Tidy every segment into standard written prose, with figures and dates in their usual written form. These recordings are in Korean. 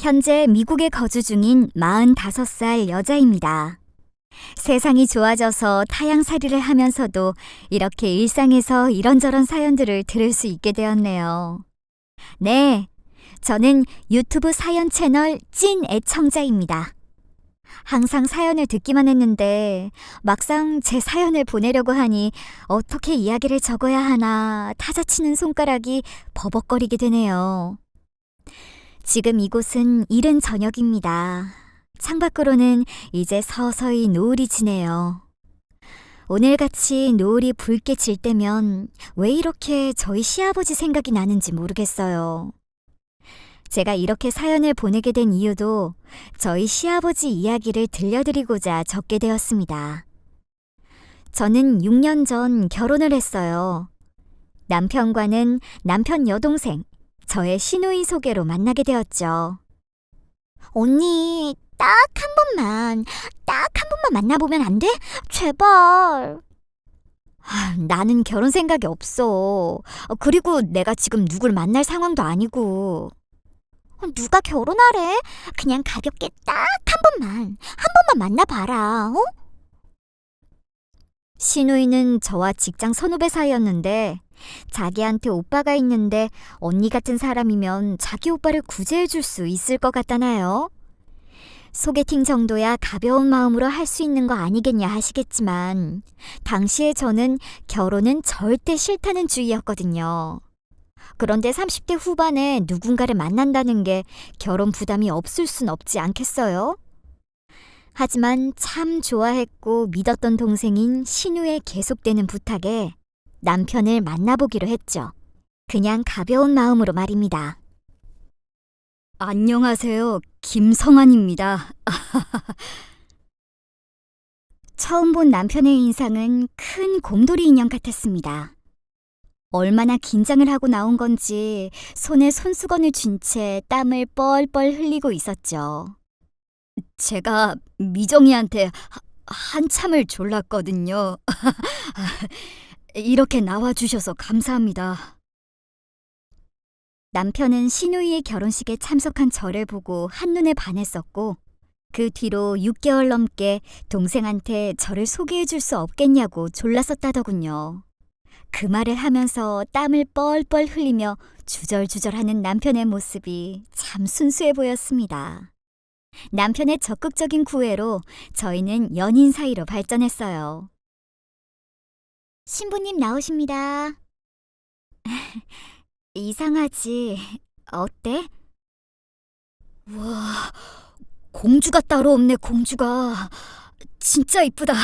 현재 미국에 거주 중인 45살 여자입니다. 세상이 좋아져서 타향살이를 하면서도 이렇게 일상에서 이런저런 사연들을 들을 수 있게 되었네요. 네, 저는 유튜브 사연 채널 찐 애청자입니다. 항상 사연을 듣기만 했는데 막상 제 사연을 보내려고 하니 어떻게 이야기를 적어야 하나 타자치는 손가락이 버벅거리게 되네요. 지금 이곳은 이른 저녁입니다. 창밖으로는 이제 서서히 노을이 지네요. 오늘같이 노을이 붉게 질 때면 왜 이렇게 저희 시아버지 생각이 나는지 모르겠어요. 제가 이렇게 사연을 보내게 된 이유도 저희 시아버지 이야기를 들려드리고자 적게 되었습니다. 저는 6년 전 결혼을 했어요. 남편과는 남편 여동생, 저의 시누이 소개로 만나게 되었죠. 언니, 딱 한 번만 만나보면 안 돼? 제발. 나는 결혼 생각이 없어. 그리고 내가 지금 누굴 만날 상황도 아니고. 누가 결혼하래? 그냥 가볍게 딱 한 번만 만나봐라, 어? 시누이는 저와 직장 선후배 사이였는데 자기한테 오빠가 있는데 언니 같은 사람이면 자기 오빠를 구제해줄 수 있을 것 같다나요? 소개팅 정도야 가벼운 마음으로 할 수 있는 거 아니겠냐 하시겠지만 당시에 저는 결혼은 절대 싫다는 주의였거든요. 그런데 30대 후반에 누군가를 만난다는 게 결혼 부담이 없을 순 없지 않겠어요? 하지만 참 좋아했고 믿었던 동생인 신우의 계속되는 부탁에 남편을 만나보기로 했죠. 그냥 가벼운 마음으로 말입니다. 안녕하세요. 김성환입니다. 처음 본 남편의 인상은 큰 곰돌이 인형 같았습니다. 얼마나 긴장을 하고 나온 건지 손에 손수건을 쥔 채 땀을 뻘뻘 흘리고 있었죠. 제가 미정이한테 한참을 졸랐거든요. 이렇게 나와주셔서 감사합니다. 남편은 시누이의 결혼식에 참석한 저를 보고 한눈에 반했었고 그 뒤로 6개월 넘게 동생한테 저를 소개해줄 수 없겠냐고 졸랐었다더군요. 그 말을 하면서 땀을 뻘뻘 흘리며 주절주절하는 남편의 모습이 참 순수해 보였습니다. 남편의 적극적인 구애로 저희는 연인 사이로 발전했어요. 신부님 나오십니다. 이상하지? 어때? 와, 공주가 따로 없네, 공주가. 진짜 이쁘다.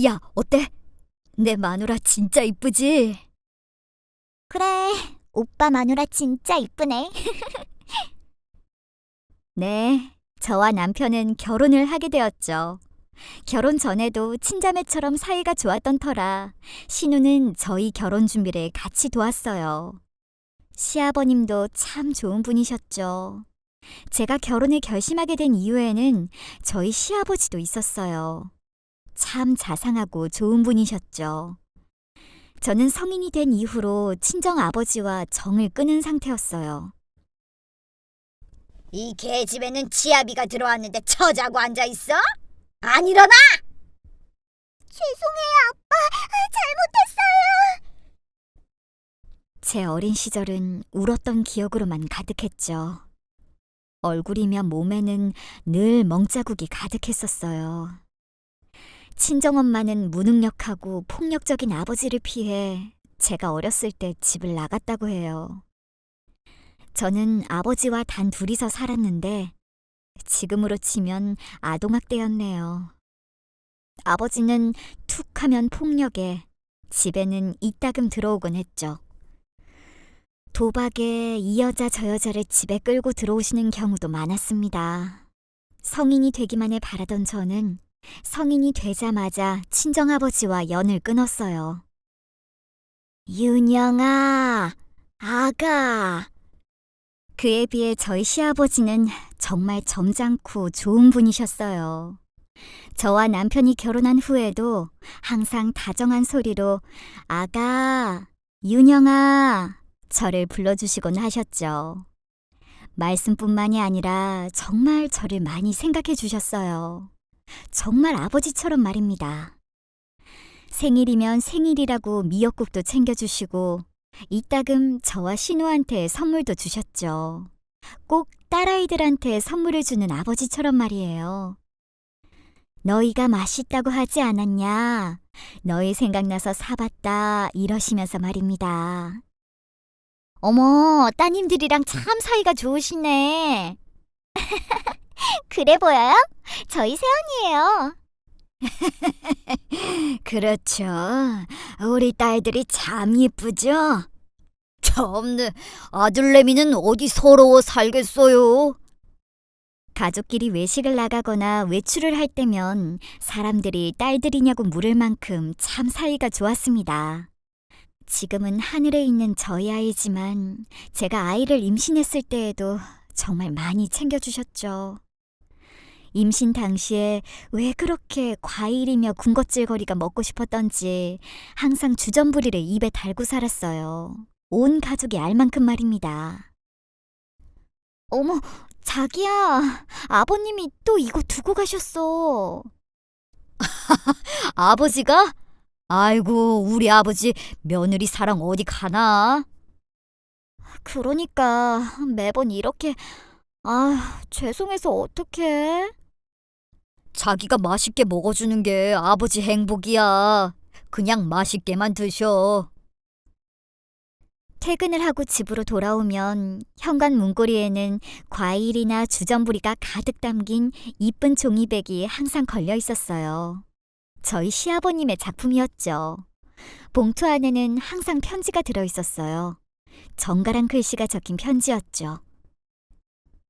야, 어때? 내 마누라 진짜 이쁘지? 그래, 오빠 마누라 진짜 이쁘네. 네, 저와 남편은 결혼을 하게 되었죠. 결혼 전에도 친자매처럼 사이가 좋았던 터라 신우는 저희 결혼 준비를 같이 도왔어요. 시아버님도 참 좋은 분이셨죠. 제가 결혼을 결심하게 된 이유에는 저희 시아버지도 있었어요. 참 자상하고 좋은 분이셨죠. 저는 성인이 된 이후로 친정 아버지와 정을 끊은 상태였어요. 이 개집에는 지아비가 들어왔는데 처자고 앉아있어? 안 일어나! 죄송해요, 아빠. 잘못했어요. 제 어린 시절은 울었던 기억으로만 가득했죠. 얼굴이며 몸에는 늘 멍자국이 가득했었어요. 친정엄마는 무능력하고 폭력적인 아버지를 피해 제가 어렸을 때 집을 나갔다고 해요. 저는 아버지와 단 둘이서 살았는데 지금으로 치면 아동학대였네요. 아버지는 툭 하면 폭력에 집에는 이따금 들어오곤 했죠. 도박에 이 여자 저 여자를 집에 끌고 들어오시는 경우도 많았습니다. 성인이 되기만을 바라던 저는 성인이 되자마자 친정아버지와 연을 끊었어요. 윤영아, 아가. 그에 비해 저희 시아버지는 정말 점잖고 좋은 분이셨어요. 저와 남편이 결혼한 후에도 항상 다정한 소리로 아가, 윤영아 저를 불러주시곤 하셨죠. 말씀뿐만이 아니라 정말 저를 많이 생각해 주셨어요. 정말 아버지처럼 말입니다. 생일이면 생일이라고 미역국도 챙겨주시고 이따금 저와 신우한테 선물도 주셨죠. 꼭 딸아이들한테 선물을 주는 아버지처럼 말이에요. 너희가 맛있다고 하지 않았냐? 너희 생각나서 사봤다 이러시면서 말입니다. 어머, 따님들이랑 참 사이가 좋으시네. 그래 보여요? 저희 새언니예요. 그렇죠. 우리 딸들이 참 예쁘죠? 참네, 아들내미는 어디 서러워 살겠어요. 가족끼리 외식을 나가거나 외출을 할 때면 사람들이 딸들이냐고 물을 만큼 참 사이가 좋았습니다. 지금은 하늘에 있는 저희 아이지만 제가 아이를 임신했을 때에도 정말 많이 챙겨주셨죠. 임신 당시에 왜 그렇게 과일이며 군것질거리가 먹고 싶었던지 항상 주전부리를 입에 달고 살았어요. 온 가족이 알 만큼 말입니다. 어머, 자기야, 아버님이 또 이거 두고 가셨어. 아버지가? 아이고, 우리 아버지 며느리 사랑 어디 가나? 그러니까 매번 이렇게 죄송해서 어떡해? 자기가 맛있게 먹어주는 게 아버지 행복이야. 그냥 맛있게만 드셔. 퇴근을 하고 집으로 돌아오면 현관 문고리에는 과일이나 주전부리가 가득 담긴 이쁜 종이백이 항상 걸려 있었어요. 저희 시아버님의 작품이었죠. 봉투 안에는 항상 편지가 들어 있었어요. 정갈한 글씨가 적힌 편지였죠.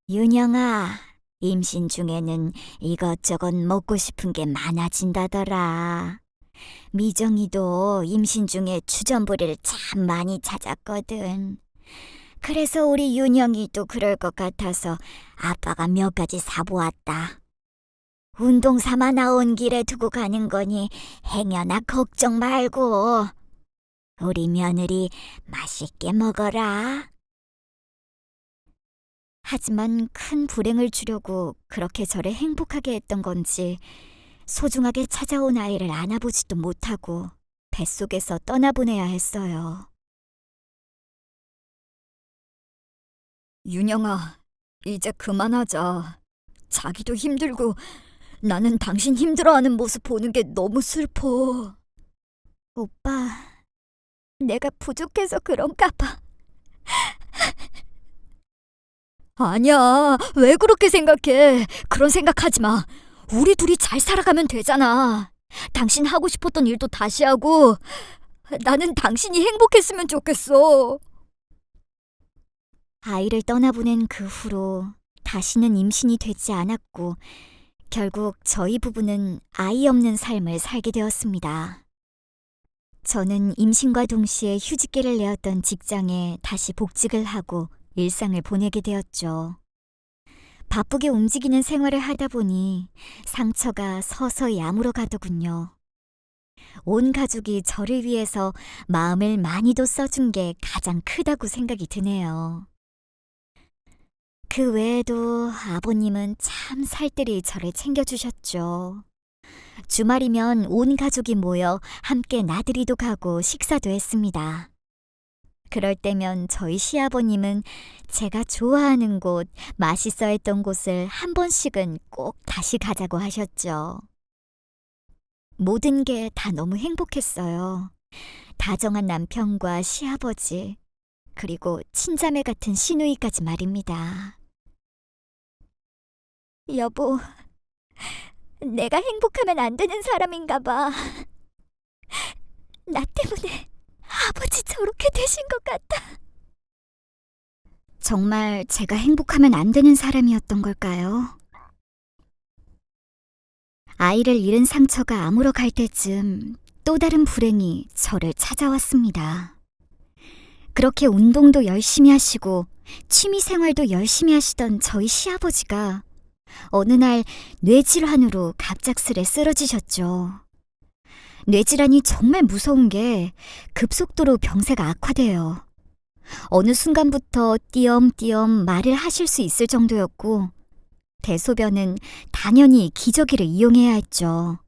윤영아, 임신 중에는 이것저것 먹고 싶은 게 많아진다더라. 미정이도 임신 중에 주전부리를 참 많이 찾았거든. 그래서 우리 윤영이도 그럴 것 같아서 아빠가 몇 가지 사보았다. 운동 삼아 나온 길에 두고 가는 거니 행여나 걱정 말고 우리 며느리 맛있게 먹어라. 하지만 큰 불행을 주려고 그렇게 저를 행복하게 했던 건지 소중하게 찾아온 아이를 안아보지도 못하고 뱃속에서 떠나보내야 했어요. 윤영아, 이제 그만하자. 자기도 힘들고 나는 당신 힘들어하는 모습 보는 게 너무 슬퍼. 오빠, 내가 부족해서 그런가 봐. 아니야, 왜 그렇게 생각해? 그런 생각하지 마. 우리 둘이 잘 살아가면 되잖아. 당신 하고 싶었던 일도 다시 하고 나는 당신이 행복했으면 좋겠어. 아이를 떠나보낸 그 후로 다시는 임신이 되지 않았고 결국 저희 부부는 아이 없는 삶을 살게 되었습니다. 저는 임신과 동시에 휴직계를 내었던 직장에 다시 복직을 하고 일상을 보내게 되었죠. 바쁘게 움직이는 생활을 하다 보니 상처가 서서히 아물어 가더군요. 온 가족이 저를 위해서 마음을 많이도 써준 게 가장 크다고 생각이 드네요. 그 외에도 아버님은 참 살뜰히 저를 챙겨주셨죠. 주말이면 온 가족이 모여 함께 나들이도 가고 식사도 했습니다. 그럴 때면 저희 시아버님은 제가 좋아하는 곳, 맛있어 했던 곳을 한 번씩은 꼭 다시 가자고 하셨죠. 모든 게 다 너무 행복했어요. 다정한 남편과 시아버지, 그리고 친자매 같은 시누이까지 말입니다. 여보, 내가 행복하면 안 되는 사람인가 봐. 나 때문에 아버지 저렇게 되신 것 같아. 정말 제가 행복하면 안 되는 사람이었던 걸까요? 아이를 잃은 상처가 아물어 갈 때쯤 또 다른 불행이 저를 찾아왔습니다. 그렇게 운동도 열심히 하시고 취미 생활도 열심히 하시던 저희 시아버지가 어느 날 뇌질환으로 갑작스레 쓰러지셨죠. 뇌질환이 정말 무서운 게 급속도로 병세가 악화돼요. 어느 순간부터 띄엄띄엄 말을 하실 수 있을 정도였고, 대소변은 당연히 기저귀를 이용해야 했죠.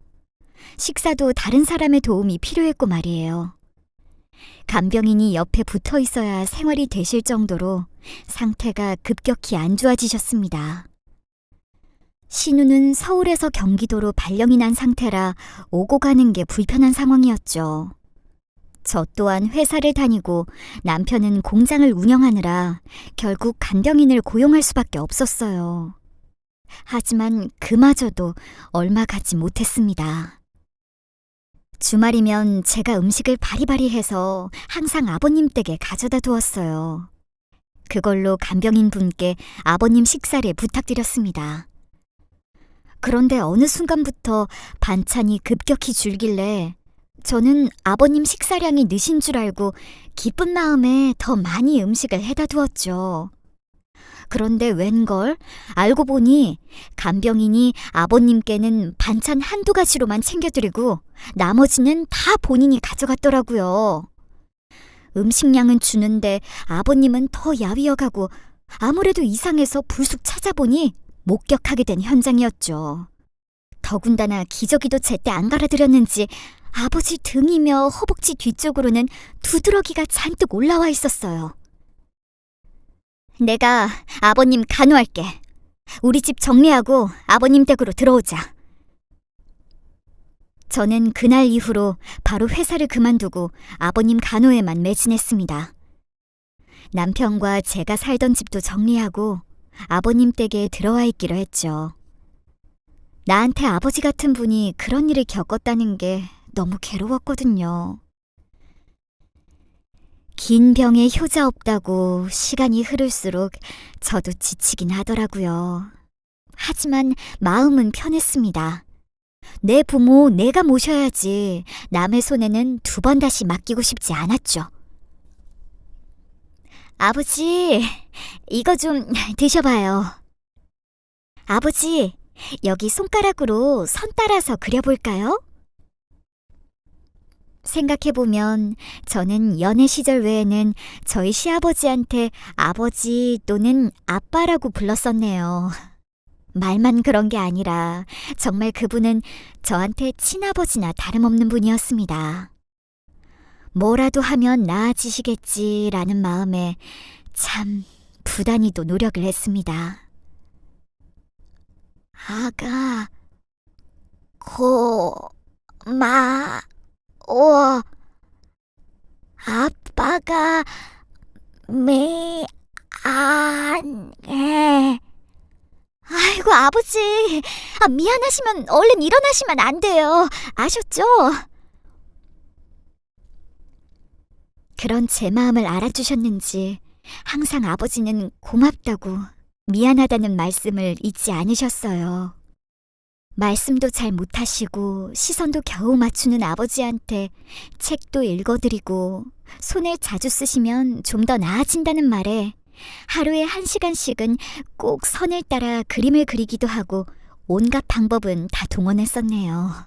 식사도 다른 사람의 도움이 필요했고 말이에요. 간병인이 옆에 붙어 있어야 생활이 되실 정도로 상태가 급격히 안 좋아지셨습니다. 신우는 서울에서 경기도로 발령이 난 상태라 오고 가는 게 불편한 상황이었죠. 저 또한 회사를 다니고 남편은 공장을 운영하느라 결국 간병인을 고용할 수밖에 없었어요. 하지만 그마저도 얼마 가지 못했습니다. 주말이면 제가 음식을 바리바리 해서 항상 아버님 댁에 가져다 두었어요. 그걸로 간병인 분께 아버님 식사를 부탁드렸습니다. 그런데 어느 순간부터 반찬이 급격히 줄길래 저는 아버님 식사량이 느신 줄 알고 기쁜 마음에 더 많이 음식을 해다 두었죠. 그런데 웬걸 알고 보니 간병인이 아버님께는 반찬 한두 가지로만 챙겨드리고 나머지는 다 본인이 가져갔더라고요. 음식량은 주는데 아버님은 더 야위어가고 아무래도 이상해서 불쑥 찾아보니 목격하게 된 현장이었죠. 더군다나 기저귀도 제때 안 갈아드렸는지 아버지 등이며 허벅지 뒤쪽으로는 두드러기가 잔뜩 올라와 있었어요. 내가 아버님 간호할게. 우리 집 정리하고 아버님 댁으로 들어오자. 저는 그날 이후로 바로 회사를 그만두고 아버님 간호에만 매진했습니다. 남편과 제가 살던 집도 정리하고 아버님 댁에 들어와 있기로 했죠. 나한테 아버지 같은 분이 그런 일을 겪었다는 게 너무 괴로웠거든요. 긴 병에 효자 없다고 시간이 흐를수록 저도 지치긴 하더라고요. 하지만 마음은 편했습니다. 내 부모 내가 모셔야지 남의 손에는 두 번 다시 맡기고 싶지 않았죠. 아버지, 이거 좀 드셔봐요. 아버지, 여기 손가락으로 선 따라서 그려볼까요? 생각해보면 저는 연애 시절 외에는 저희 시아버지한테 아버지 또는 아빠라고 불렀었네요. 말만 그런 게 아니라 정말 그분은 저한테 친아버지나 다름없는 분이었습니다. 뭐라도 하면 나아지시겠지라는 마음에 참 부단히도 노력을 했습니다. 아가, 고마워. 아빠가 미안해. 아이고, 아버지. 미안하시면 얼른 일어나시면 안 돼요. 아셨죠? 그런 제 마음을 알아주셨는지 항상 아버지는 고맙다고 미안하다는 말씀을 잊지 않으셨어요. 말씀도 잘 못하시고 시선도 겨우 맞추는 아버지한테 책도 읽어드리고 손을 자주 쓰시면 좀 더 나아진다는 말에 하루에 1시간씩은 꼭 선을 따라 그림을 그리기도 하고 온갖 방법은 다 동원했었네요.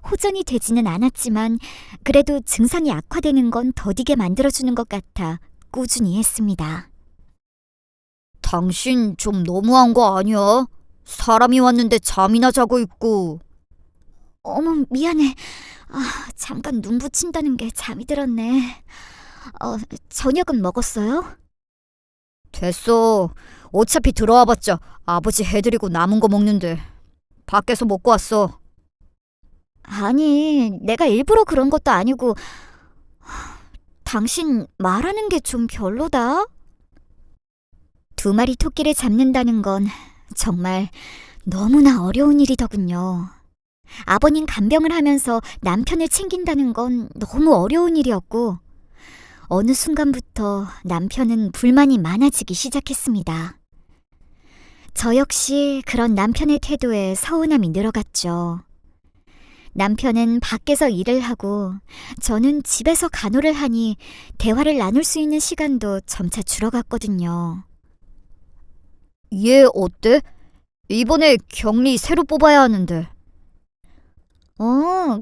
호전이 되지는 않았지만 그래도 증상이 악화되는 건 더디게 만들어주는 것 같아 꾸준히 했습니다. 당신 좀 너무한 거 아니야? 사람이 왔는데 잠이나 자고 있고. 어머, 미안해. 잠깐 눈 붙인다는 게 잠이 들었네. 저녁은 먹었어요? 됐어. 어차피 들어와봤자 아버지 해드리고 남은 거 먹는데. 밖에서 먹고 왔어. 아니, 내가 일부러 그런 것도 아니고 당신 말하는 게 좀 별로다. 2마리 토끼를 잡는다는 건 정말 너무나 어려운 일이더군요. 아버님 간병을 하면서 남편을 챙긴다는 건 너무 어려운 일이었고 어느 순간부터 남편은 불만이 많아지기 시작했습니다. 저 역시 그런 남편의 태도에 서운함이 늘어갔죠. 남편은 밖에서 일을 하고 저는 집에서 간호를 하니 대화를 나눌 수 있는 시간도 점차 줄어갔거든요. 얘 어때? 이번에 격리 새로 뽑아야 하는데.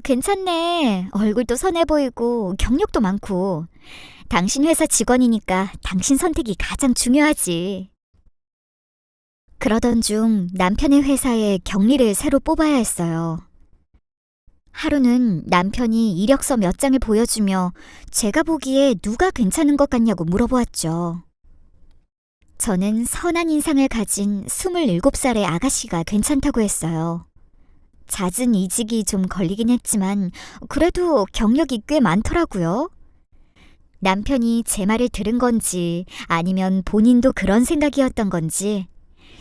괜찮네. 얼굴도 선해 보이고 경력도 많고. 당신 회사 직원이니까 당신 선택이 가장 중요하지. 그러던 중 남편의 회사에 격리를 새로 뽑아야 했어요. 하루는 남편이 이력서 몇 장을 보여주며 제가 보기에 누가 괜찮은 것 같냐고 물어보았죠. 저는 선한 인상을 가진 27살의 아가씨가 괜찮다고 했어요. 잦은 이직이 좀 걸리긴 했지만 그래도 경력이 꽤 많더라고요. 남편이 제 말을 들은 건지 아니면 본인도 그런 생각이었던 건지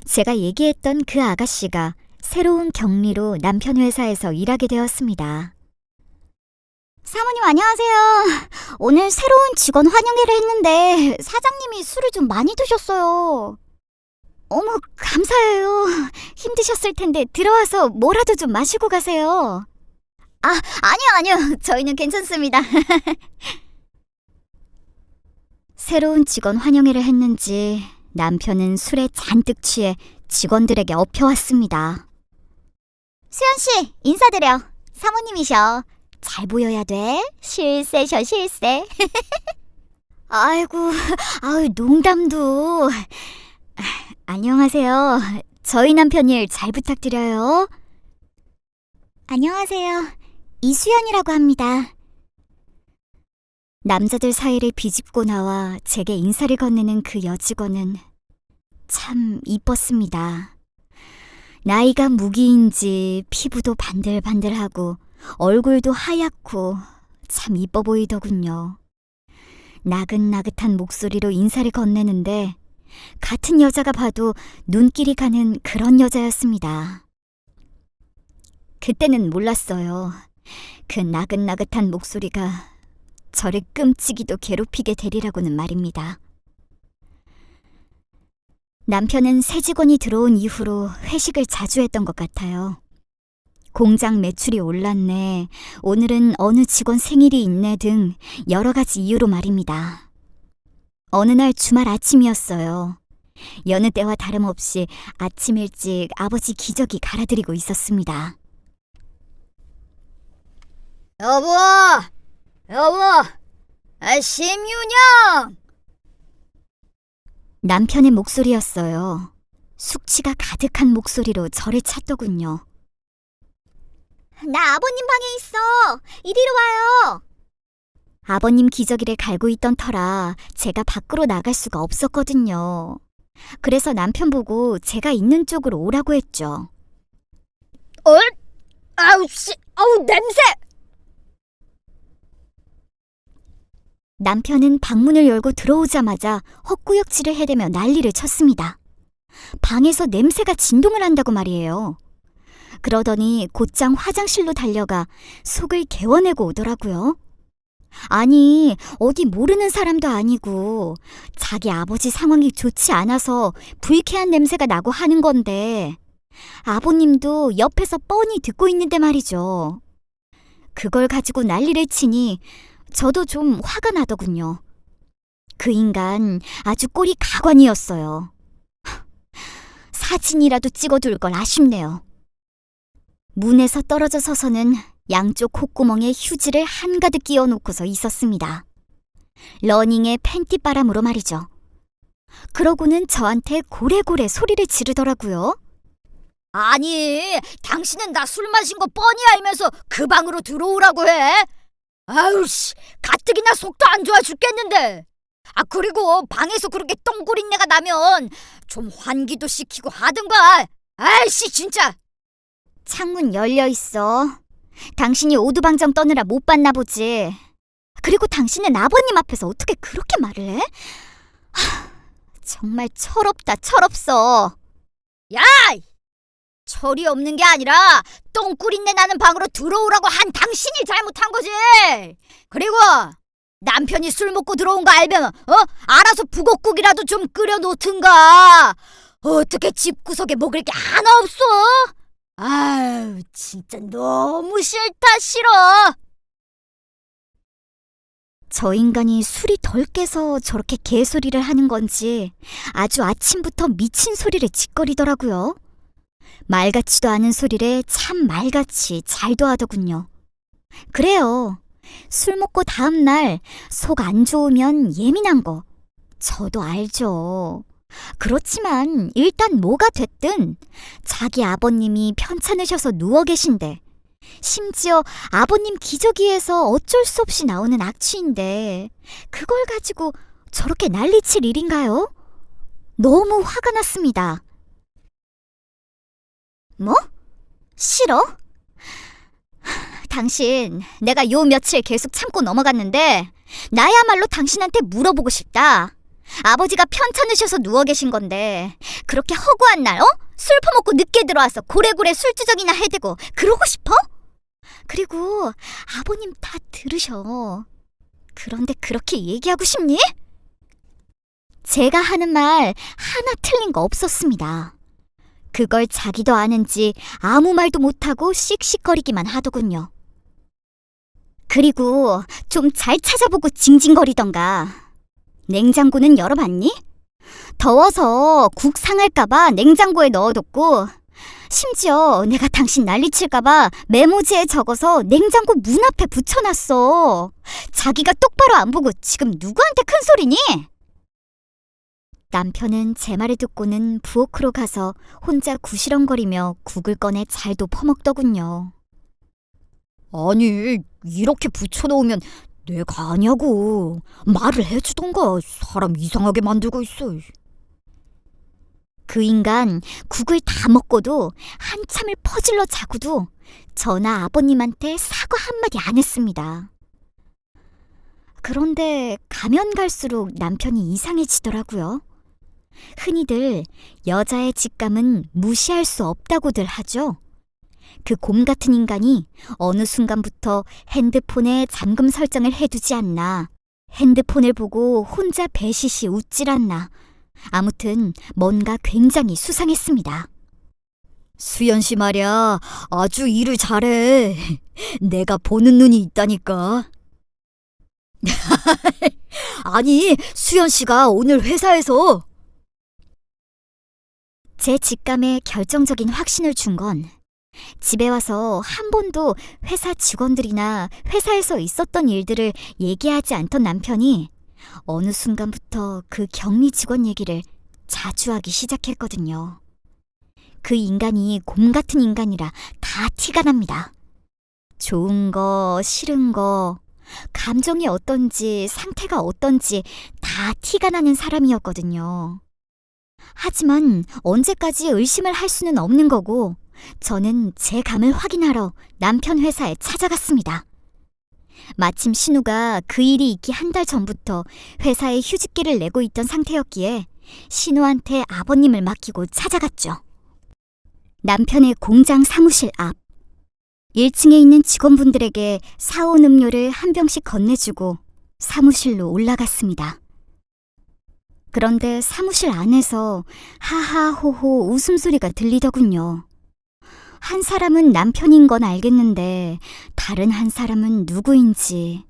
제가 얘기했던 그 아가씨가 새로운 격리로 남편 회사에서 일하게 되었습니다. 사모님 안녕하세요. 오늘 새로운 직원 환영회를 했는데 사장님이 술을 좀 많이 드셨어요. 어머, 감사해요. 힘드셨을 텐데 들어와서 뭐라도 좀 마시고 가세요. 아니요. 저희는 괜찮습니다. 새로운 직원 환영회를 했는지 남편은 술에 잔뜩 취해 직원들에게 엎혀왔습니다. 수연씨, 인사드려. 사모님이셔. 잘 보여야 돼. 실세셔, 실세. 아이고, 농담도. 안녕하세요. 저희 남편 일 잘 부탁드려요. 안녕하세요. 이수연이라고 합니다. 남자들 사이를 비집고 나와 제게 인사를 건네는 그 여직원은 참 이뻤습니다. 나이가 무기인지 피부도 반들반들하고 얼굴도 하얗고 참 이뻐 보이더군요. 나긋나긋한 목소리로 인사를 건네는데 같은 여자가 봐도 눈길이 가는 그런 여자였습니다. 그때는 몰랐어요. 그 나긋나긋한 목소리가 저를 끔찍이도 괴롭히게 되리라고는 말입니다. 남편은 새 직원이 들어온 이후로 회식을 자주 했던 것 같아요. 공장 매출이 올랐네, 오늘은 어느 직원 생일이 있네 등 여러 가지 이유로 말입니다. 어느 날 주말 아침이었어요. 여느 때와 다름없이 아침 일찍 아버지 기저귀 갈아드리고 있었습니다. 여보, 심윤영! 남편의 목소리였어요. 숙취가 가득한 목소리로 저를 찾더군요. 나 아버님 방에 있어. 이리로 와요. 아버님 기저귀를 갈고 있던 터라 제가 밖으로 나갈 수가 없었거든요. 그래서 남편 보고 제가 있는 쪽으로 오라고 했죠. 아우, 냄새! 남편은 방문을 열고 들어오자마자 헛구역질을 해대며 난리를 쳤습니다. 방에서 냄새가 진동을 한다고 말이에요. 그러더니 곧장 화장실로 달려가 속을 개워내고 오더라고요. 아니, 어디 모르는 사람도 아니고 자기 아버지 상황이 좋지 않아서 불쾌한 냄새가 나고 하는 건데 아버님도 옆에서 뻔히 듣고 있는데 말이죠. 그걸 가지고 난리를 치니 저도 좀 화가 나더군요. 그 인간 아주 꼴이 가관이었어요. 사진이라도 찍어둘 걸 아쉽네요. 문에서 떨어져 서서는 양쪽 콧구멍에 휴지를 한가득 끼워놓고서 있었습니다. 러닝의 팬티바람으로 말이죠. 그러고는 저한테 고래고래 소리를 지르더라고요. 아니, 당신은 나 술 마신 거 뻔히 알면서 그 방으로 들어오라고 해? 아우씨, 가뜩이나 속도 안 좋아 죽겠는데. 그리고 방에서 그렇게 똥구린내가 나면 좀 환기도 시키고 하든가. 아이씨, 진짜. 창문 열려 있어. 당신이 오두방정 떠느라 못 봤나 보지. 그리고 당신은 아버님 앞에서 어떻게 그렇게 말을 해? 정말 철없다, 철없어. 야! 철이 없는 게 아니라 똥꾸린내 나는 방으로 들어오라고 한 당신이 잘못한 거지. 그리고 남편이 술 먹고 들어온 거 알면 알아서 북엇국이라도 좀 끓여 놓든가. 어떻게 집구석에 먹을 게 하나 없어? 아유, 진짜 너무 싫다, 싫어. 저 인간이 술이 덜 깨서 저렇게 개소리를 하는 건지 아주 아침부터 미친 소리를 짓거리더라고요. 말 같지도 않은 소리를 참 말같이 잘도 하더군요. 그래요. 술 먹고 다음날 속 안 좋으면 예민한 거 저도 알죠. 그렇지만 일단 뭐가 됐든 자기 아버님이 편찮으셔서 누워 계신데, 심지어 아버님 기저귀에서 어쩔 수 없이 나오는 악취인데 그걸 가지고 저렇게 난리칠 일인가요? 너무 화가 났습니다. 뭐? 싫어? 당신, 내가 요 며칠 계속 참고 넘어갔는데 나야말로 당신한테 물어보고 싶다. 아버지가 편찮으셔서 누워 계신 건데 그렇게 허구한 날, 술 퍼먹고 늦게 들어와서 고래고래 술주정이나 해대고 그러고 싶어? 그리고 아버님 다 들으셔. 그런데 그렇게 얘기하고 싶니? 제가 하는 말 하나 틀린 거 없었습니다. 그걸 자기도 아는지 아무 말도 못하고 씩씩거리기만 하더군요. 그리고 좀 잘 찾아보고 징징거리던가. 냉장고는 열어봤니? 더워서 국 상할까봐 냉장고에 넣어뒀고, 심지어 내가 당신 난리칠까봐 메모지에 적어서 냉장고 문 앞에 붙여놨어. 자기가 똑바로 안 보고 지금 누구한테 큰 소리니? 남편은 제 말을 듣고는 부엌으로 가서 혼자 구시렁거리며 국을 꺼내 잘도 퍼먹더군요. 아니, 이렇게 붙여놓으면 내가 아냐고. 말을 해주던가. 사람 이상하게 만들고 있어. 그 인간 국을 다 먹고도 한참을 퍼질러 자고도 저나 아버님한테 사과 한마디 안 했습니다. 그런데 가면 갈수록 남편이 이상해지더라고요. 흔히들 여자의 직감은 무시할 수 없다고들 하죠. 그 곰 같은 인간이 어느 순간부터 핸드폰에 잠금 설정을 해두지 않나, 핸드폰을 보고 혼자 배시시 웃질 않나, 아무튼 뭔가 굉장히 수상했습니다. 수연 씨 말이야, 아주 일을 잘해. 내가 보는 눈이 있다니까. 아니, 수연 씨가 오늘 회사에서 제 직감에 결정적인 확신을 준 건 집에 와서 한 번도 회사 직원들이나 회사에서 있었던 일들을 얘기하지 않던 남편이 어느 순간부터 그 격리 직원 얘기를 자주 하기 시작했거든요. 그 인간이 곰 같은 인간이라 다 티가 납니다. 좋은 거, 싫은 거, 감정이 어떤지, 상태가 어떤지 다 티가 나는 사람이었거든요. 하지만 언제까지 의심을 할 수는 없는 거고, 저는 제 감을 확인하러 남편 회사에 찾아갔습니다. 마침 신우가 그 일이 있기 한 달 전부터 회사에 휴직기를 내고 있던 상태였기에 신우한테 아버님을 맡기고 찾아갔죠. 남편의 공장 사무실 앞, 1층에 있는 직원분들에게 사온 음료를 한 병씩 건네주고 사무실로 올라갔습니다. 그런데 사무실 안에서 하하호호 웃음소리가 들리더군요. 한 사람은 남편인 건 알겠는데 다른 한 사람은 누구인지,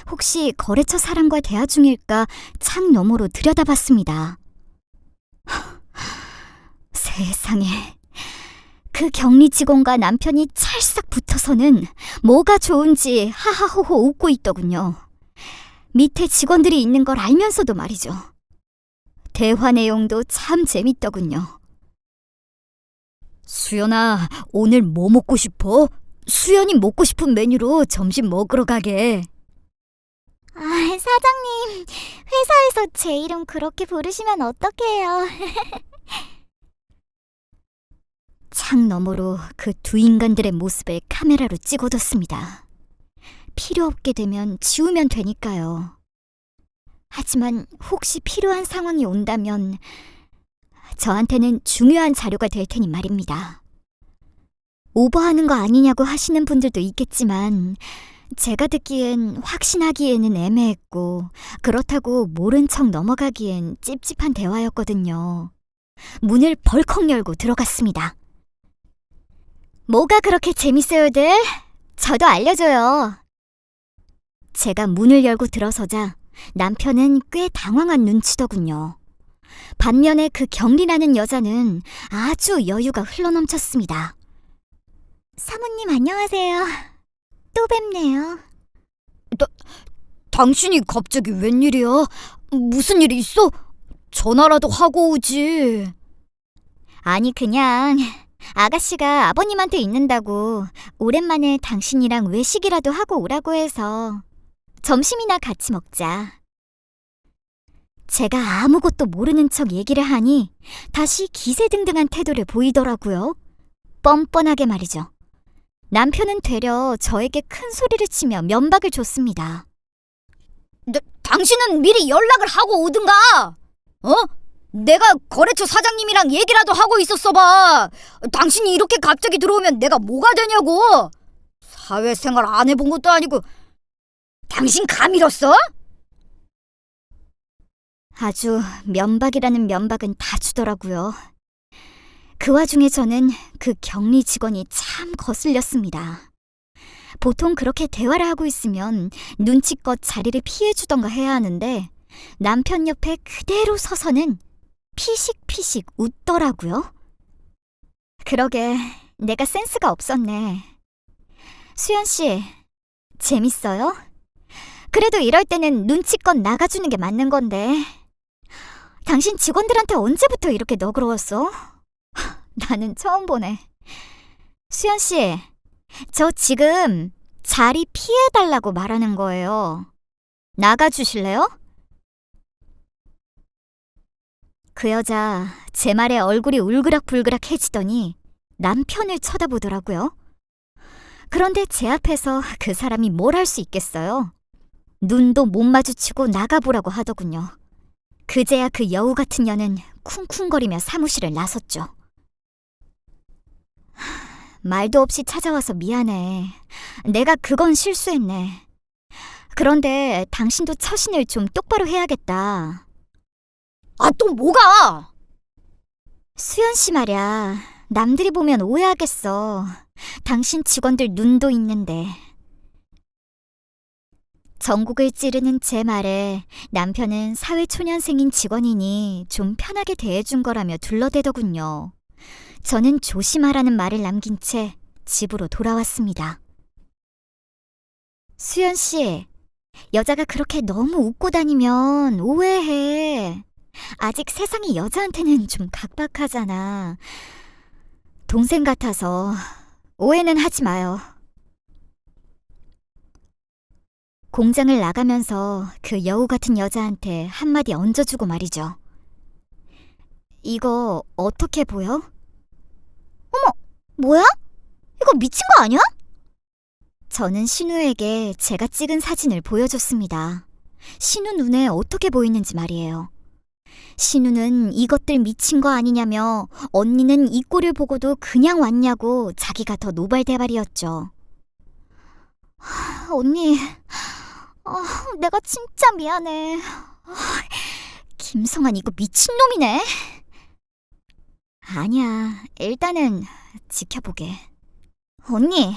혹시 거래처 사람과 대화 중일까 창 너머로 들여다봤습니다. 세상에, 그 격리 직원과 남편이 찰싹 붙어서는 뭐가 좋은지 하하호호 웃고 있더군요. 밑에 직원들이 있는 걸 알면서도 말이죠. 대화 내용도 참 재밌더군요. 수연아, 오늘 뭐 먹고 싶어? 수연이 먹고 싶은 메뉴로 점심 먹으러 가게. 사장님, 회사에서 제 이름 그렇게 부르시면 어떡해요. 창 너머로 그 두 인간들의 모습을 카메라로 찍어뒀습니다. 필요 없게 되면 지우면 되니까요. 하지만 혹시 필요한 상황이 온다면 저한테는 중요한 자료가 될 테니 말입니다. 오버하는 거 아니냐고 하시는 분들도 있겠지만 제가 듣기엔 확신하기에는 애매했고, 그렇다고 모른 척 넘어가기엔 찝찝한 대화였거든요. 문을 벌컥 열고 들어갔습니다. 뭐가 그렇게 재밌어요들? 저도 알려줘요. 제가 문을 열고 들어서자 남편은 꽤 당황한 눈치더군요. 반면에 그 경리라는 여자는 아주 여유가 흘러넘쳤습니다. 사모님 안녕하세요. 또 뵙네요. 당신이 갑자기 웬일이야? 무슨 일이 있어? 전화라도 하고 오지. 아니 그냥 아가씨가 아버님한테 있는다고 오랜만에 당신이랑 외식이라도 하고 오라고 해서 점심이나 같이 먹자. 제가 아무것도 모르는 척 얘기를 하니 다시 기세등등한 태도를 보이더라고요. 뻔뻔하게 말이죠. 남편은 되려 저에게 큰 소리를 치며 면박을 줬습니다. 당신은 미리 연락을 하고 오든가. 내가 거래처 사장님이랑 얘기라도 하고 있었어 봐. 당신이 이렇게 갑자기 들어오면 내가 뭐가 되냐고. 사회생활 안 해본 것도 아니고. 당신 감 잃었어? 아주 면박이라는 면박은 다 주더라고요. 그 와중에 저는 그 격리 직원이 참 거슬렸습니다. 보통 그렇게 대화를 하고 있으면 눈치껏 자리를 피해주던가 해야 하는데 남편 옆에 그대로 서서는 피식피식 웃더라고요. 그러게 내가 센스가 없었네. 수연 씨, 재밌어요? 그래도 이럴 때는 눈치껏 나가주는 게 맞는 건데. 당신 직원들한테 언제부터 이렇게 너그러웠어? 나는 처음 보네. 수연 씨, 저 지금 자리 피해달라고 말하는 거예요. 나가주실래요? 그 여자 제 말에 얼굴이 울그락불그락해지더니 남편을 쳐다보더라고요. 그런데 제 앞에서 그 사람이 뭘 할 수 있겠어요? 눈도 못 마주치고 나가보라고 하더군요. 그제야 그 여우 같은 년은 쿵쿵거리며 사무실을 나섰죠. 말도 없이 찾아와서 미안해. 내가 그건 실수했네. 그런데 당신도 처신을 좀 똑바로 해야겠다. 또 뭐가? 수연 씨 말야. 남들이 보면 오해하겠어. 당신 직원들 눈도 있는데. 전국을 찌르는 제 말에 남편은 사회초년생인 직원이니 좀 편하게 대해준 거라며 둘러대더군요. 저는 조심하라는 말을 남긴 채 집으로 돌아왔습니다. 수연 씨, 여자가 그렇게 너무 웃고 다니면 오해해. 아직 세상이 여자한테는 좀 각박하잖아. 동생 같아서 오해는 하지 마요. 공장을 나가면서 그 여우 같은 여자한테 한마디 얹어주고 말이죠. 이거 어떻게 보여? 어머, 뭐야? 이거 미친 거 아니야? 저는 신우에게 제가 찍은 사진을 보여줬습니다. 신우 눈에 어떻게 보이는지 말이에요. 신우는 이것들 미친 거 아니냐며 언니는 이 꼴을 보고도 그냥 왔냐고 자기가 더 노발대발이었죠. 언니, 내가 진짜 미안해. 김성환 이거 미친놈이네. 아니야, 일단은 지켜보게. 언니,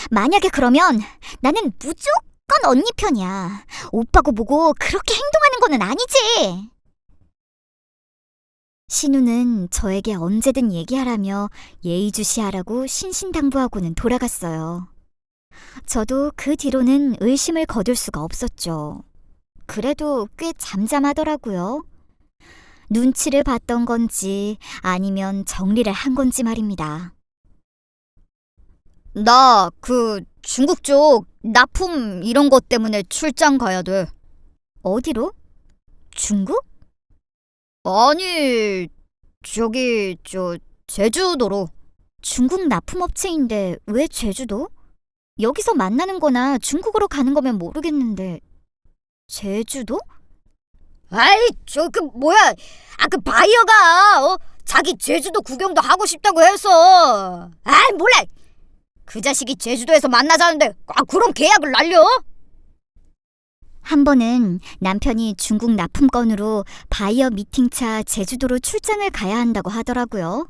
만약에 그러면 나는 무조건 언니 편이야. 오빠고 뭐고 그렇게 행동하는 거는 아니지. 신우는 저에게 언제든 얘기하라며 예의주시하라고 신신당부하고는 돌아갔어요. 저도 그 뒤로는 의심을 거둘 수가 없었죠. 그래도 꽤 잠잠하더라고요. 눈치를 봤던 건지 아니면 정리를 한 건지 말입니다. 나 중국 쪽 납품 이런 것 때문에 출장 가야 돼. 어디로? 중국? 아니, 제주도로. 중국 납품업체인데 왜 제주도? 여기서 만나는 거나 중국으로 가는 거면 모르겠는데 제주도? 아이, 뭐야? 그 바이어가 자기 제주도 구경도 하고 싶다고 해서. 아이, 몰라. 그 자식이 제주도에서 만나자는데 그럼 계약을 날려? 한 번은 남편이 중국 납품건으로 바이어 미팅차 제주도로 출장을 가야 한다고 하더라고요.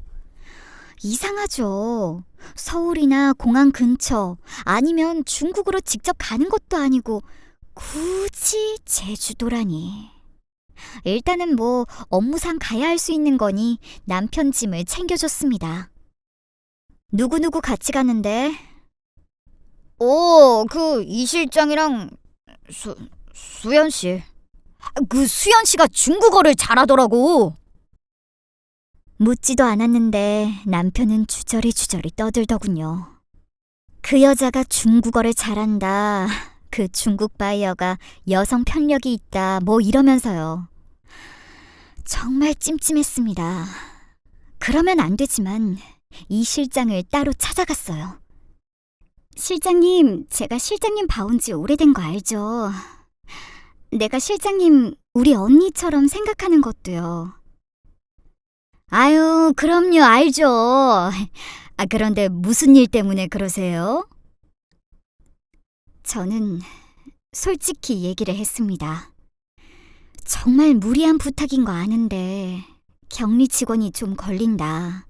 이상하죠. 서울이나 공항 근처 아니면 중국으로 직접 가는 것도 아니고 굳이 제주도라니. 일단은 뭐 업무상 가야 할 수 있는 거니 남편 짐을 챙겨줬습니다. 누구누구 같이 가는데? 이 실장이랑 수연 씨. 그 수연 씨가 중국어를 잘하더라고. 묻지도 않았는데 남편은 주저리 떠들더군요. 그 여자가 중국어를 잘한다. 그 중국 바이어가 여성 편력이 있다. 뭐 이러면서요. 정말 찜찜했습니다. 그러면 안 되지만 이 실장을 따로 찾아갔어요. 실장님, 제가 실장님 봐온 지 오래된 거 알죠? 내가 실장님 우리 언니처럼 생각하는 것도요. 아유, 그럼요, 알죠. 그런데 무슨 일 때문에 그러세요? 저는 솔직히 얘기를 했습니다. 정말 무리한 부탁인 거 아는데 격리 직원이 좀 걸린다.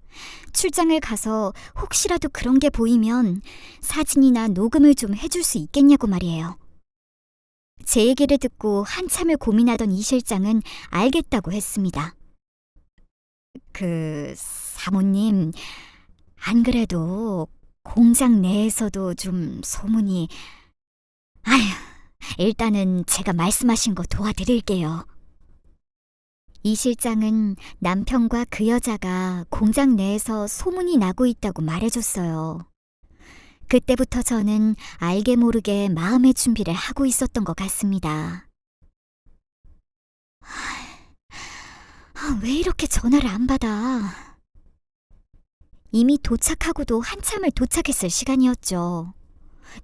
출장을 가서 혹시라도 그런 게 보이면 사진이나 녹음을 좀 해줄 수 있겠냐고 말이에요. 제 얘기를 듣고 한참을 고민하던 이 실장은 알겠다고 했습니다. 사모님, 안 그래도 공장 내에서도 좀 소문이... 아휴, 일단은 제가 말씀하신 거 도와드릴게요. 이 실장은 남편과 그 여자가 공장 내에서 소문이 나고 있다고 말해줬어요. 그때부터 저는 알게 모르게 마음의 준비를 하고 있었던 것 같습니다. 왜 이렇게 전화를 안 받아? 이미 도착하고도 한참을 도착했을 시간이었죠.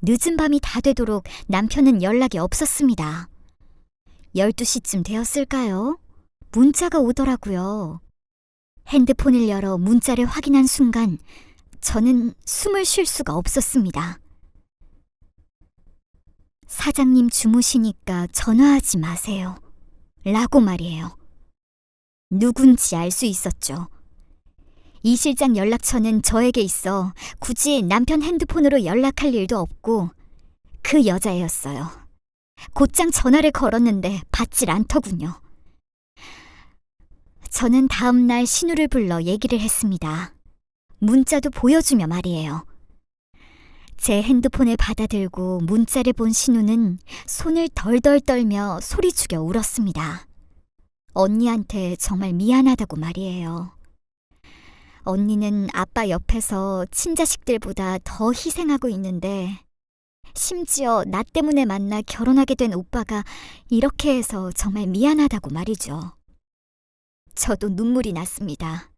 늦은 밤이 다 되도록 남편은 연락이 없었습니다. 12시쯤 되었을까요? 문자가 오더라고요. 핸드폰을 열어 문자를 확인한 순간 저는 숨을 쉴 수가 없었습니다. 사장님 주무시니까 전화하지 마세요. 라고 말이에요. 누군지 알 수 있었죠. 이 실장 연락처는 저에게 있어 굳이 남편 핸드폰으로 연락할 일도 없고 그 여자애였어요. 곧장 전화를 걸었는데 받질 않더군요. 저는 다음 날 신우를 불러 얘기를 했습니다. 문자도 보여주며 말이에요. 제 핸드폰을 받아들고 문자를 본 신우는 손을 덜덜 떨며 소리 죽여 울었습니다. 언니한테 정말 미안하다고 말이에요. 언니는 아빠 옆에서 친자식들보다 더 희생하고 있는데 심지어 나 때문에 만나 결혼하게 된 오빠가 이렇게 해서 정말 미안하다고 말이죠. 저도 눈물이 났습니다.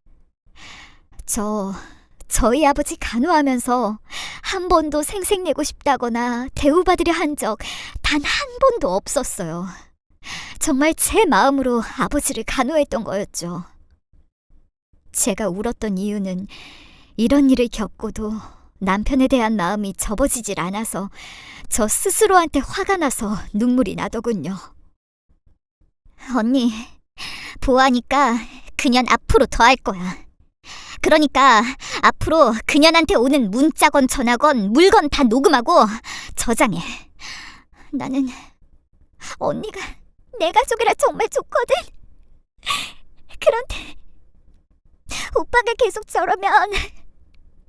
저희 아버지 간호하면서 한 번도 생색내고 싶다거나 대우받으려 한 적 단 한 번도 없었어요. 정말 제 마음으로 아버지를 간호했던 거였죠. 제가 울었던 이유는 이런 일을 겪고도 남편에 대한 마음이 접어지질 않아서 저 스스로한테 화가 나서 눈물이 나더군요. 언니, 보아하니까 그년 앞으로 더 할 거야. 그러니까 앞으로 그년한테 오는 문자건 전화건 물건 다 녹음하고 저장해. 나는 언니가 내 가족이라 정말 좋거든. 그런데 오빠가 계속 저러면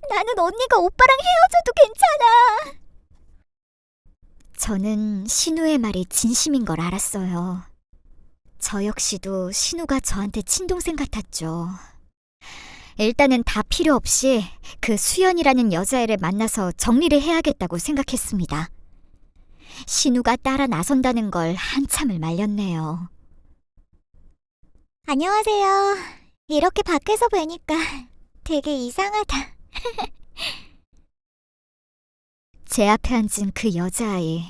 나는 언니가 오빠랑 헤어져도 괜찮아. 저는 신우의 말이 진심인 걸 알았어요. 저 역시도 신우가 저한테 친동생 같았죠. 일단은 다 필요 없이 그 수연이라는 여자애를 만나서 정리를 해야겠다고 생각했습니다. 신우가 따라 나선다는 걸 한참을 말렸네요. 안녕하세요. 이렇게 밖에서 뵈니까 되게 이상하다. 제 앞에 앉은 그 여자아이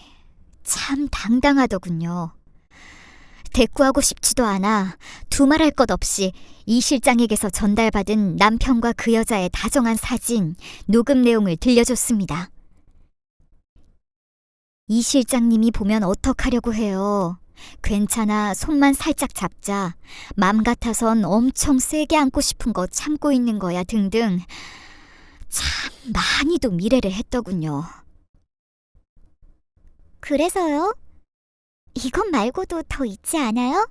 참 당당하더군요. 대꾸하고 싶지도 않아 두말할 것 없이 이 실장에게서 전달받은 남편과 그 여자의 다정한 사진, 녹음 내용을 들려줬습니다. 이 실장님이 보면 어떡하려고 해요. 괜찮아, 손만 살짝 잡자. 맘 같아선 엄청 세게 안고 싶은 거 참고 있는 거야 등등. 참 많이도 미래를 했더군요. 그래서요? 이것 말고도 더 있지 않아요?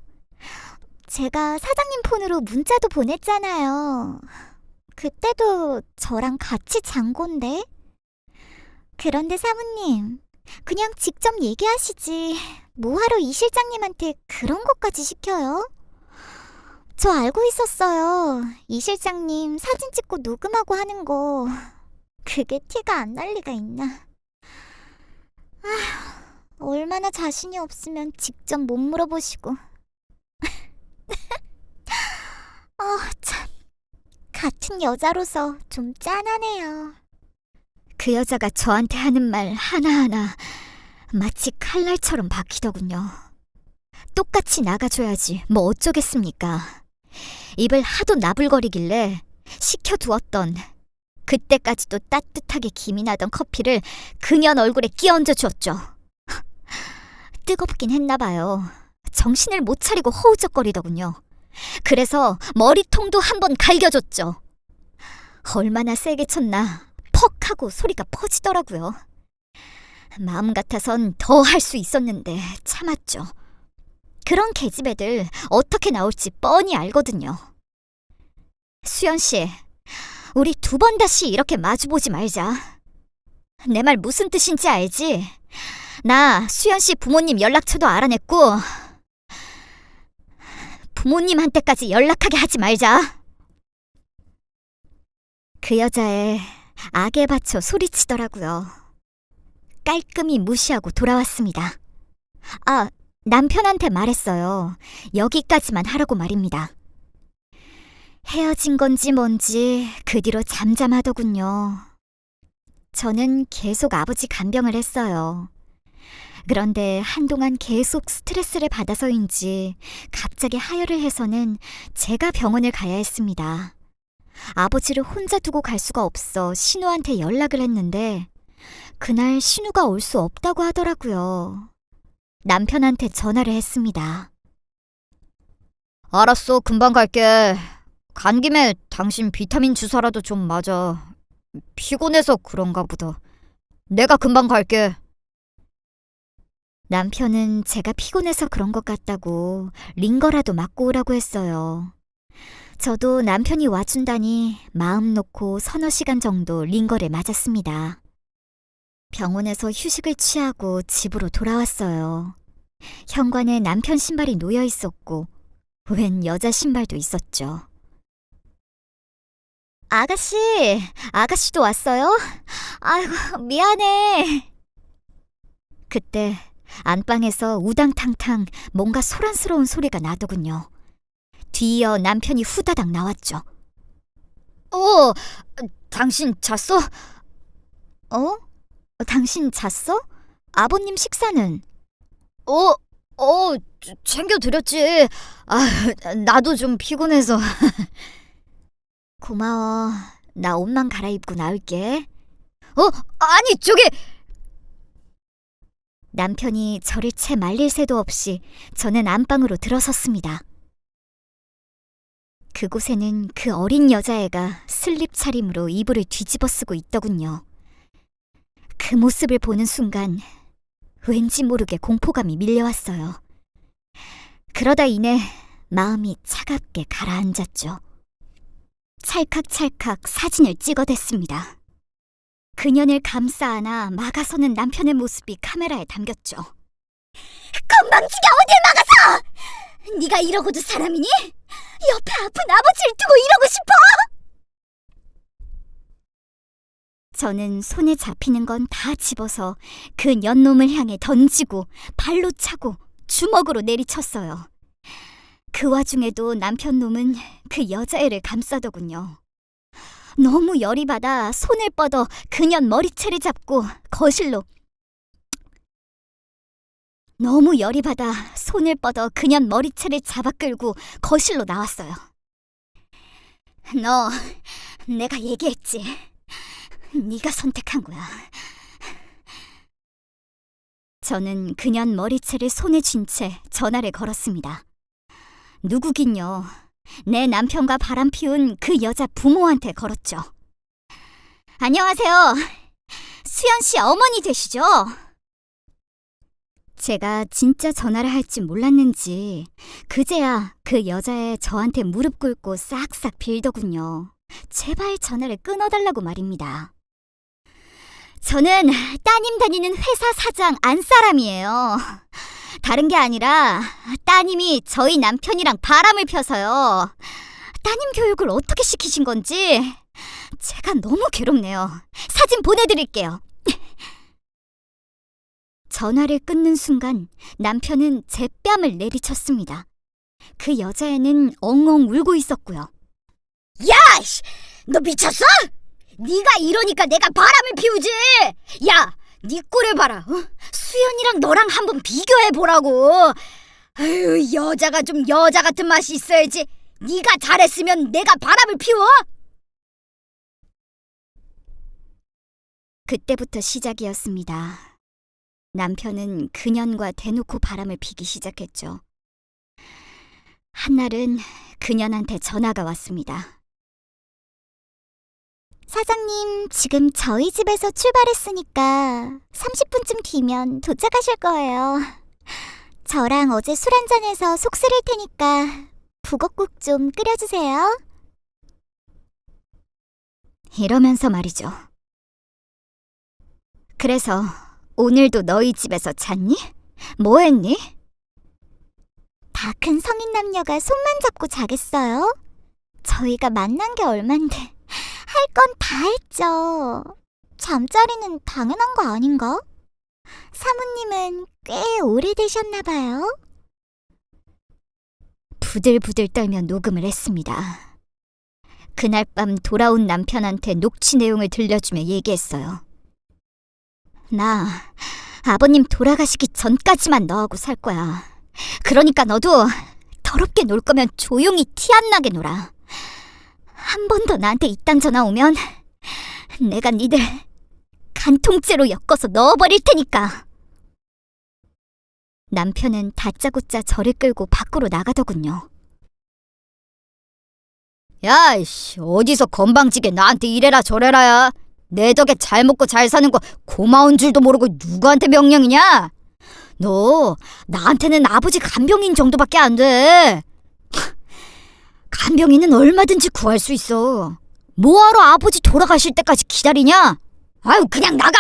제가 사장님 폰으로 문자도 보냈잖아요. 그때도 저랑 같이 잔 건데. 그런데 사모님, 그냥 직접 얘기하시지. 뭐하러 이 실장님한테 그런 것까지 시켜요? 저 알고 있었어요. 이 실장님 사진 찍고 녹음하고 하는 거. 그게 티가 안 날 리가 있나. 얼마나 자신이 없으면 직접 못 물어보시고. 참. 같은 여자로서 좀 짠하네요. 그 여자가 저한테 하는 말 하나하나 마치 칼날처럼 박히더군요. 똑같이 나가줘야지 뭐 어쩌겠습니까. 입을 하도 나불거리길래 식혀두었던, 그때까지도 따뜻하게 김이 나던 커피를 그년 얼굴에 끼얹어 주었죠. 뜨겁긴 했나 봐요. 정신을 못 차리고 허우적거리더군요. 그래서 머리통도 한번 갈겨줬죠. 얼마나 세게 쳤나 퍽 하고 소리가 퍼지더라고요. 마음 같아선 더 할 수 있었는데 참았죠. 그런 계집애들 어떻게 나올지 뻔히 알거든요. 수연 씨, 우리 2번 다시 이렇게 마주보지 말자. 내 말 무슨 뜻인지 알지? 나 수연 씨 부모님 연락처도 알아냈고 부모님한테까지 연락하게 하지 말자. 그 여자애 악에 받쳐 소리치더라고요. 깔끔히 무시하고 돌아왔습니다. 남편한테 말했어요. 여기까지만 하라고 말입니다. 헤어진 건지 뭔지 그 뒤로 잠잠하더군요. 저는 계속 아버지 간병을 했어요. 그런데 한동안 계속 스트레스를 받아서인지 갑자기 하혈을 해서는 제가 병원을 가야 했습니다. 아버지를 혼자 두고 갈 수가 없어 신우한테 연락을 했는데 그날 신우가 올 수 없다고 하더라고요. 남편한테 전화를 했습니다. 알았어, 금방 갈게. 간 김에 당신 비타민 주사라도 좀 맞아. 피곤해서 그런가 보다. 내가 금방 갈게. 남편은 제가 피곤해서 그런 것 같다고 링거라도 맞고 오라고 했어요. 저도 남편이 와준다니 마음 놓고 서너 시간 정도 링거를 맞았습니다. 병원에서 휴식을 취하고 집으로 돌아왔어요. 현관에 남편 신발이 놓여 있었고 웬 여자 신발도 있었죠. 아가씨도 왔어요? 아이고, 미안해. 그때 안방에서 우당탕탕 뭔가 소란스러운 소리가 나더군요. 뒤이어 남편이 후다닥 나왔죠. 당신 잤어? 당신 잤어? 아버님 식사는? 챙겨드렸지. 나도 좀 피곤해서. 고마워. 나 옷만 갈아입고 나올게. 아니, 저기! 남편이 저를 채 말릴 새도 없이 저는 안방으로 들어섰습니다. 그곳에는 그 어린 여자애가 슬립 차림으로 이불을 뒤집어 쓰고 있더군요. 그 모습을 보는 순간 왠지 모르게 공포감이 밀려왔어요. 그러다 이내 마음이 차갑게 가라앉았죠. 찰칵찰칵 사진을 찍어댔습니다. 그년을 감싸 안아 막아서는 남편의 모습이 카메라에 담겼죠. 건방지게 어딜 막아서! 네가 이러고도 사람이니? 옆에 아픈 아버지를 두고 이러고 싶어? 저는 손에 잡히는 건 다 집어서 그 년놈을 향해 던지고 발로 차고 주먹으로 내리쳤어요. 그 와중에도 남편 놈은 그 여자애를 감싸더군요. 너무 열이 받아 손을 뻗어 그년 머리채를 잡고 거실로 잡아 끌고 거실로 나왔어요. 너, 내가 얘기했지. 네가 선택한 거야. 저는 그년 머리채를 손에 쥔 채 전화를 걸었습니다. 누구긴요. 내 남편과 바람 피운 그 여자 부모한테 걸었죠. 안녕하세요. 수연 씨 어머니 되시죠? 제가 진짜 전화를 할 줄 몰랐는지 그제야 그 여자애 저한테 무릎 꿇고 싹싹 빌더군요. 제발 전화를 끊어달라고 말입니다. 저는 따님 다니는 회사 사장 안사람이에요. 다른 게 아니라 따님이 저희 남편이랑 바람을 펴서요. 따님 교육을 어떻게 시키신 건지 제가 너무 괴롭네요. 사진 보내드릴게요. 전화를 끊는 순간 남편은 제 뺨을 내리쳤습니다. 그 여자애는 엉엉 울고 있었고요. 야, 씨, 너 미쳤어? 네가 이러니까 내가 바람을 피우지. 야, 네 꼴을 봐라. 수연이랑 너랑 한번 비교해 보라고. 아유, 여자가 좀 여자 같은 맛이 있어야지. 네가 잘했으면 내가 바람을 피워? 그때부터 시작이었습니다. 남편은 그년과 대놓고 바람을 피기 시작했죠. 한날은 그년한테 전화가 왔습니다. 사장님, 지금 저희 집에서 출발했으니까 30분쯤 뒤면 도착하실 거예요. 저랑 어제 술 한잔해서 속 쓰릴 테니까 북엇국 좀 끓여주세요. 이러면서 말이죠. 그래서 오늘도 너희 집에서 잤니? 뭐 했니? 다 큰 성인 남녀가 손만 잡고 자겠어요? 저희가 만난 게 얼만데 할 건 다 했죠. 잠자리는 당연한 거 아닌가? 사모님은 꽤 오래되셨나 봐요. 부들부들 떨며 녹음을 했습니다. 그날 밤 돌아온 남편한테 녹취 내용을 들려주며 얘기했어요. 나 아버님 돌아가시기 전까지만 너하고 살 거야. 그러니까 너도 더럽게 놀 거면 조용히 티 안 나게 놀아. 한 번 더 나한테 이딴 전화 오면 내가 니들 간통죄로 엮어서 넣어버릴 테니까. 남편은 다짜고짜 저를 끌고 밖으로 나가더군요. 야, 이씨, 어디서 건방지게 나한테 이래라 저래라야. 내 덕에 잘 먹고 잘 사는 거 고마운 줄도 모르고 누구한테 명령이냐? 너 나한테는 아버지 간병인 정도밖에 안 돼. 간병인은 얼마든지 구할 수 있어. 뭐하러 아버지 돌아가실 때까지 기다리냐? 아유, 그냥 나가!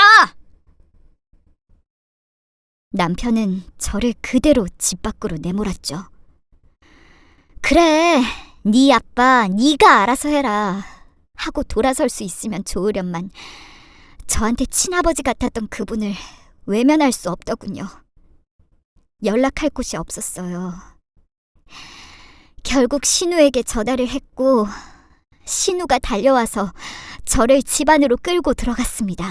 남편은 저를 그대로 집 밖으로 내몰았죠. 그래, 네 아빠 네가 알아서 해라 하고 돌아설 수 있으면 좋으련만 저한테 친아버지 같았던 그분을 외면할 수 없더군요. 연락할 곳이 없었어요. 결국 신우에게 전화를 했고 신우가 달려와서 저를 집 안으로 끌고 들어갔습니다.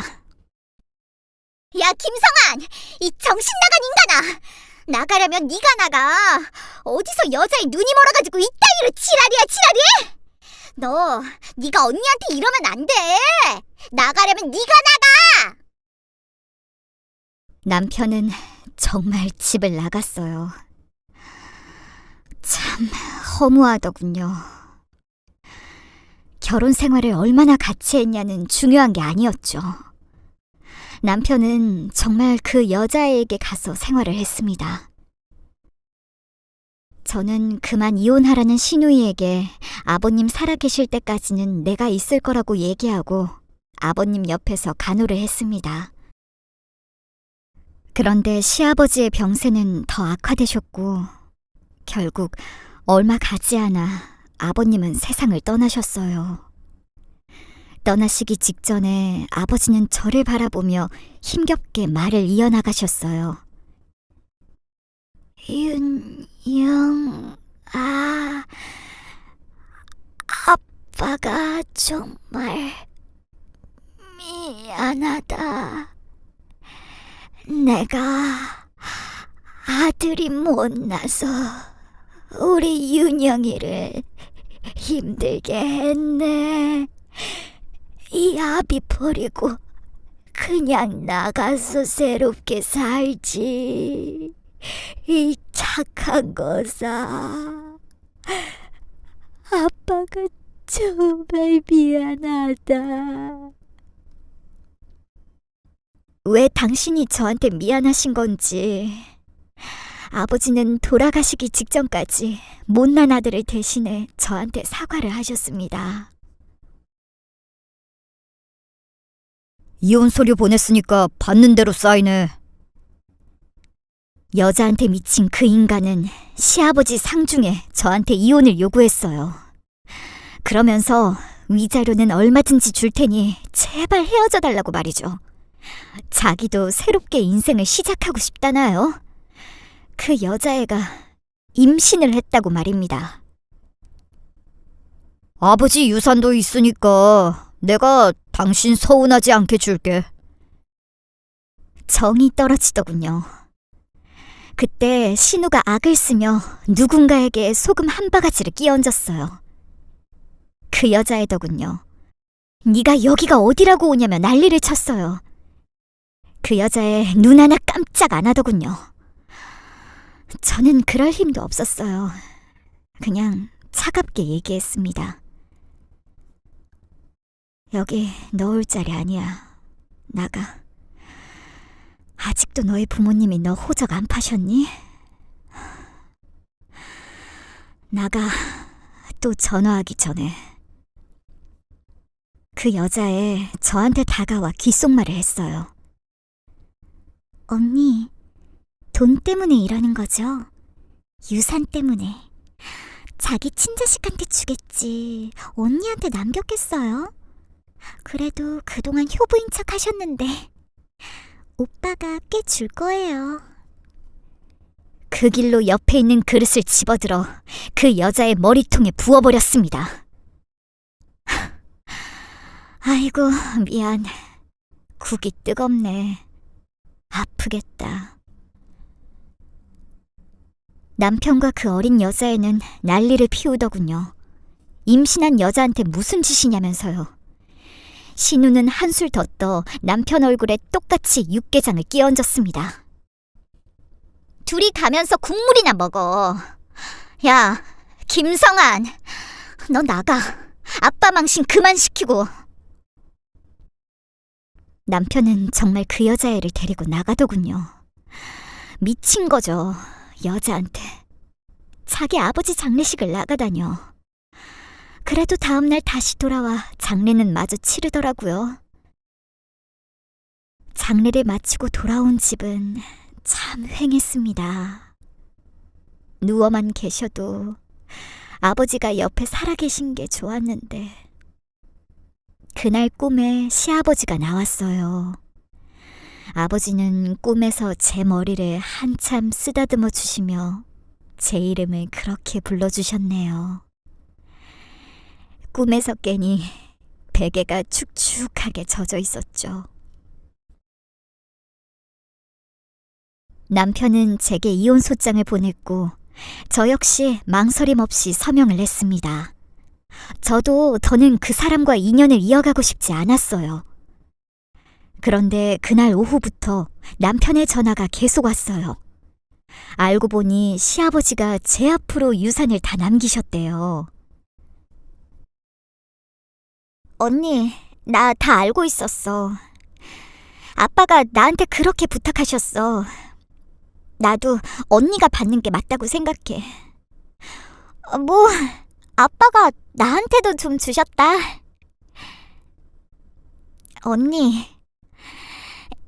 야, 김성한! 이 정신 나간 인간아! 나가려면 네가 나가! 어디서 여자의 눈이 멀어가지고 이따위로 지랄이야, 지랄이! 너, 네가 언니한테 이러면 안 돼! 나가려면 네가 나가! 남편은 정말 집을 나갔어요. 참 허무하더군요. 결혼 생활을 얼마나 같이 했냐는 중요한 게 아니었죠. 남편은 정말 그 여자애에게 가서 생활을 했습니다. 저는 그만 이혼하라는 시누이에게 아버님 살아계실 때까지는 내가 있을 거라고 얘기하고 아버님 옆에서 간호를 했습니다. 그런데 시아버지의 병세는 더 악화되셨고 결국 얼마 가지 않아 아버님은 세상을 떠나셨어요. 떠나시기 직전에 아버지는 저를 바라보며 힘겹게 말을 이어나가셨어요. 윤영, 아빠가 정말 미안하다. 내가 아들이 못나서 우리 윤영이를 힘들게 했네. 이 아비 버리고 그냥 나가서 새롭게 살지. 이 착한 거사. 아빠가 정말 미안하다. 왜 당신이 저한테 미안하신 건지 아버지는 돌아가시기 직전까지 못난 아들을 대신해 저한테 사과를 하셨습니다. 이혼 서류 보냈으니까 받는 대로 사인해. 여자한테 미친 그 인간은 시아버지 상중에 저한테 이혼을 요구했어요. 그러면서 위자료는 얼마든지 줄 테니 제발 헤어져 달라고 말이죠. 자기도 새롭게 인생을 시작하고 싶다나요? 그 여자애가 임신을 했다고 말입니다. 아버지 유산도 있으니까 내가 당신 서운하지 않게 줄게. 정이 떨어지더군요. 그때 신우가 악을 쓰며 누군가에게 소금 한 바가지를 끼얹었어요. 그 여자애더군요. 네가 여기가 어디라고 오냐며 난리를 쳤어요. 그 여자애 눈 하나 깜짝 안 하더군요. 저는 그럴 힘도 없었어요. 그냥 차갑게 얘기했습니다. 여기 넣을 자리 아니야. 나가. 아직도 너희 부모님이 너 호적 안 파셨니? 나가. 또 전화하기 전에. 그 여자애 저한테 다가와 귓속말을 했어요. 언니, 돈 때문에 이러는 거죠? 유산 때문에. 자기 친자식한테 주겠지. 언니한테 남겼겠어요? 그래도 그동안 효부인 척 하셨는데 오빠가 꽤 줄 거예요. 그 길로 옆에 있는 그릇을 집어들어 그 여자의 머리통에 부어버렸습니다. 아이고, 미안. 국이 뜨겁네. 아프겠다. 남편과 그 어린 여자애는 난리를 피우더군요. 임신한 여자한테 무슨 짓이냐면서요. 신우는 한술 더 떠 남편 얼굴에 똑같이 육개장을 끼얹었습니다. 둘이 가면서 국물이나 먹어. 야, 김성한, 너 나가. 아빠 망신 그만 시키고. 남편은 정말 그 여자애를 데리고 나가더군요. 미친 거죠, 여자한테. 자기 아버지 장례식을 나가다녀. 그래도 다음날 다시 돌아와 장례는 마저 치르더라고요. 장례를 마치고 돌아온 집은 참 휑했습니다. 누워만 계셔도 아버지가 옆에 살아계신 게 좋았는데 그날 꿈에 시아버지가 나왔어요. 아버지는 꿈에서 제 머리를 한참 쓰다듬어 주시며 제 이름을 그렇게 불러주셨네요. 꿈에서 깨니 베개가 축축하게 젖어 있었죠. 남편은 제게 이혼 소장을 보냈고 저 역시 망설임 없이 서명을 했습니다. 저도 더는 그 사람과 인연을 이어가고 싶지 않았어요. 그런데 그날 오후부터 남편의 전화가 계속 왔어요. 알고 보니 시아버지가 제 앞으로 유산을 다 남기셨대요. 언니, 나 다 알고 있었어. 아빠가 나한테 그렇게 부탁하셨어. 나도 언니가 받는 게 맞다고 생각해. 뭐, 아빠가 나한테도 좀 주셨다. 언니,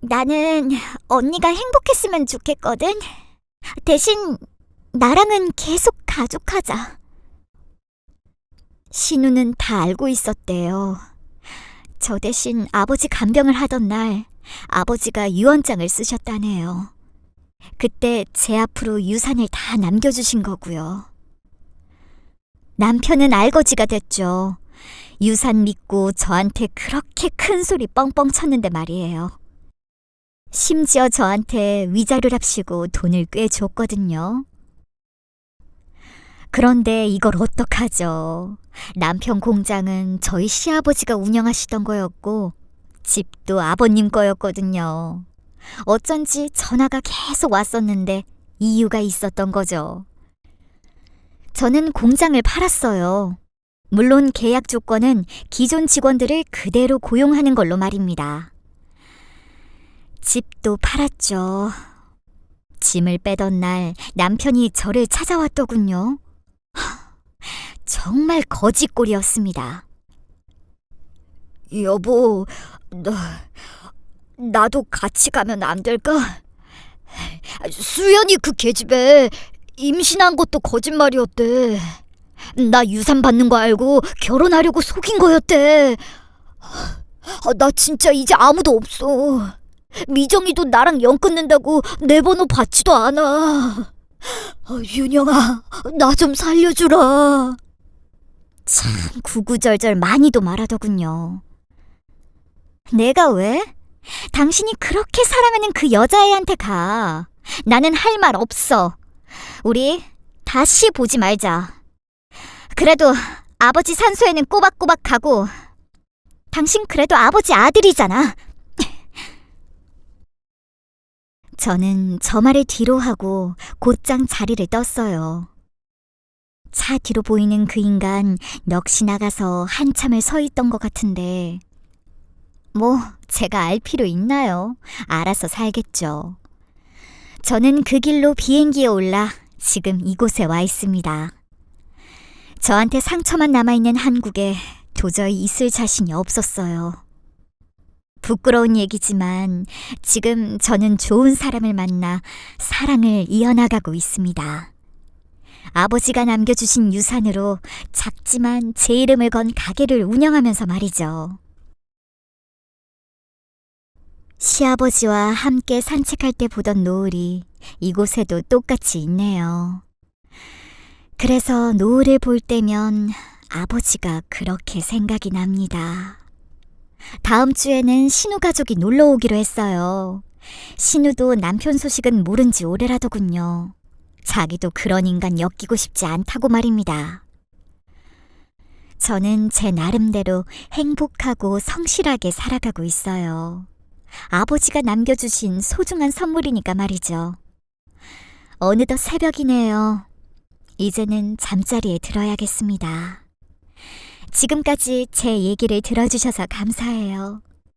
나는 언니가 행복했으면 좋겠거든. 대신 나랑은 계속 가족하자. 신우는 다 알고 있었대요. 저 대신 아버지 간병을 하던 날 아버지가 유언장을 쓰셨다네요. 그때 제 앞으로 유산을 다 남겨주신 거고요. 남편은 알거지가 됐죠. 유산 믿고 저한테 그렇게 큰 소리 뻥뻥 쳤는데 말이에요. 심지어 저한테 위자료랍시고 돈을 꽤 줬거든요. 그런데 이걸 어떡하죠? 남편 공장은 저희 시아버지가 운영하시던 거였고 집도 아버님 거였거든요. 어쩐지 전화가 계속 왔었는데 이유가 있었던 거죠. 저는 공장을 팔았어요. 물론 계약 조건은 기존 직원들을 그대로 고용하는 걸로 말입니다. 집도 팔았죠. 짐을 빼던 날 남편이 저를 찾아왔더군요. 정말 거지꼴이었습니다. 여보, 나도 같이 가면 안 될까? 수연이 그 계집애 임신한 것도 거짓말이었대. 나 유산 받는 거 알고 결혼하려고 속인 거였대. 나 진짜 이제 아무도 없어. 미정이도 나랑 연 끊는다고 내 번호 받지도 않아. 윤영아, 나 좀 살려주라. 참 구구절절 많이도 말하더군요. 내가 왜? 당신이 그렇게 사랑하는 그 여자애한테 가. 나는 할 말 없어. 우리 다시 보지 말자. 그래도 아버지 산소에는 꼬박꼬박 가고, 당신 그래도 아버지 아들이잖아. 저는 저 말을 뒤로 하고 곧장 자리를 떴어요. 차 뒤로 보이는 그 인간 넋이 나가서 한참을 서 있던 것 같은데, 뭐 제가 알 필요 있나요? 알아서 살겠죠. 저는 그 길로 비행기에 올라 지금 이곳에 와 있습니다. 저한테 상처만 남아있는 한국에 도저히 있을 자신이 없었어요. 부끄러운 얘기지만 지금 저는 좋은 사람을 만나 사랑을 이어나가고 있습니다. 아버지가 남겨주신 유산으로 작지만 제 이름을 건 가게를 운영하면서 말이죠. 시아버지와 함께 산책할 때 보던 노을이 이곳에도 똑같이 있네요. 그래서 노을을 볼 때면 아버지가 그렇게 생각이 납니다. 다음 주에는 신우 가족이 놀러 오기로 했어요. 신우도 남편 소식은 모른 지 오래라더군요. 자기도 그런 인간 엮이고 싶지 않다고 말입니다. 저는 제 나름대로 행복하고 성실하게 살아가고 있어요. 아버지가 남겨주신 소중한 선물이니까 말이죠. 어느덧 새벽이네요. 이제는 잠자리에 들어야겠습니다. 지금까지 제 얘기를 들어주셔서 감사해요.